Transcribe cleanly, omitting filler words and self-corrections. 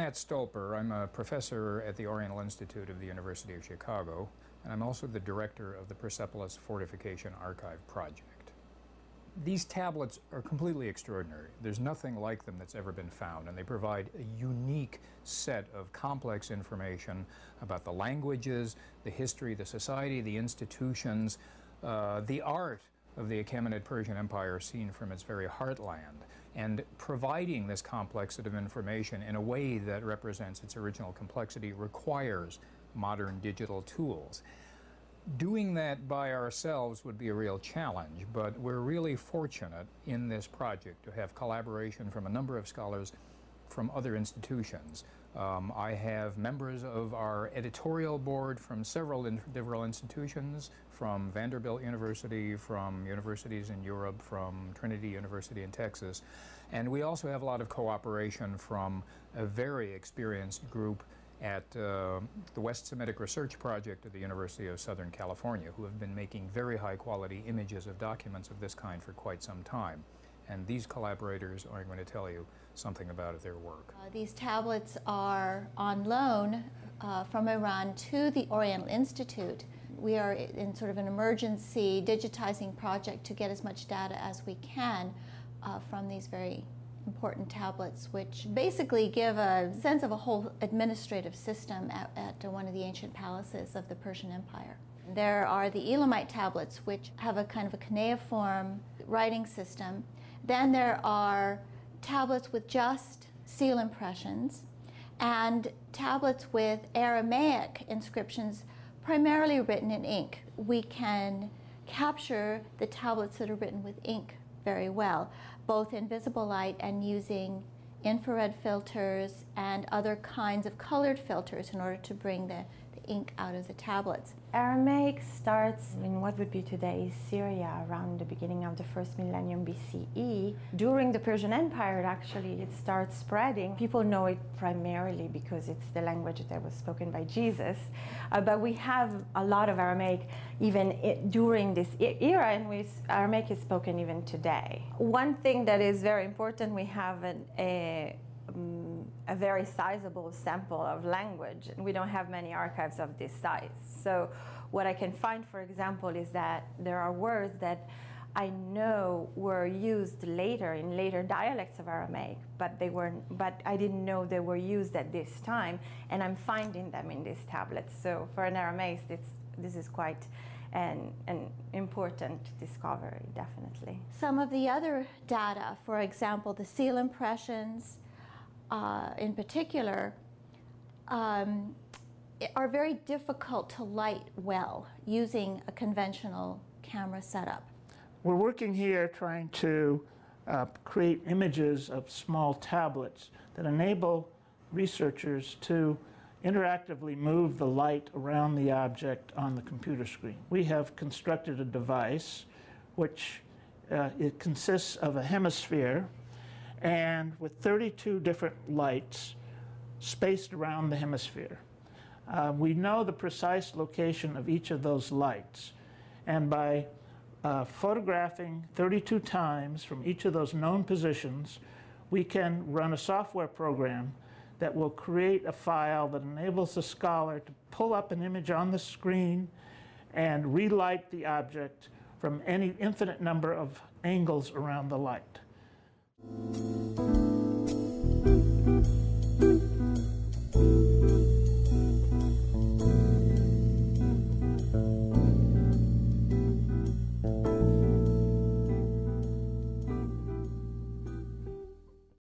Matt Stolper. I'm a professor at the Oriental Institute of the University of Chicago, and I'm also the director of the Persepolis Fortification Archive Project. These tablets are completely extraordinary. There's nothing like them that's ever been found, and they provide a unique set of complex information about the languages, the history, the society, the institutions, the art of the Achaemenid Persian Empire seen from its very heartland, and providing this complex set of information in a way that represents its original complexity requires modern digital tools. Doing that by ourselves would be a real challenge, but we're really fortunate in this project to have collaboration from a number of scholars from other institutions. I have members of our editorial board from several different institutions, from Vanderbilt University, from universities in Europe, from Trinity University in Texas, and we also have a lot of cooperation from a very experienced group at the West Semitic Research Project at the University of Southern California, who have been making very high-quality images of documents of this kind for quite some time. And these collaborators are going to tell you something about their work. These tablets are on loan from Iran to the Oriental Institute. We are in sort of an emergency digitizing project to get as much data as we can from these very important tablets, which basically give a sense of a whole administrative system at one of the ancient palaces of the Persian Empire. There are the Elamite tablets, which have a kind of a cuneiform writing system. Then there are tablets with just seal impressions and tablets with Aramaic inscriptions primarily written in ink. We can capture the tablets that are written with ink very well, both in visible light and using infrared filters and other kinds of colored filters in order to bring the ink out of the tablets. Aramaic starts in what would be today Syria around the beginning of the first millennium BCE. During the Persian Empire, actually, it starts spreading. People know it primarily because it's the language that was spoken by Jesus. But we have a lot of Aramaic even during this era, and Aramaic is spoken even today. One thing that is very important, we have a very sizable sample of language, and we don't have many archives of this size. So what I can find, for example, is that there are words that I know were used later in later dialects of Aramaic, but I didn't know they were used at this time, and I'm finding them in these tablets. So for an Aramaist, this is quite an important discovery, definitely. Some of the other data, for example, the seal impressions, in particular, are very difficult to light well using a conventional camera setup. We're working here trying to create images of small tablets that enable researchers to interactively move the light around the object on the computer screen. We have constructed a device which it consists of a hemisphere and with 32 different lights spaced around the hemisphere. We know the precise location of each of those lights, and by photographing 32 times from each of those known positions, we can run a software program that will create a file that enables the scholar to pull up an image on the screen and relight the object from any infinite number of angles around the light.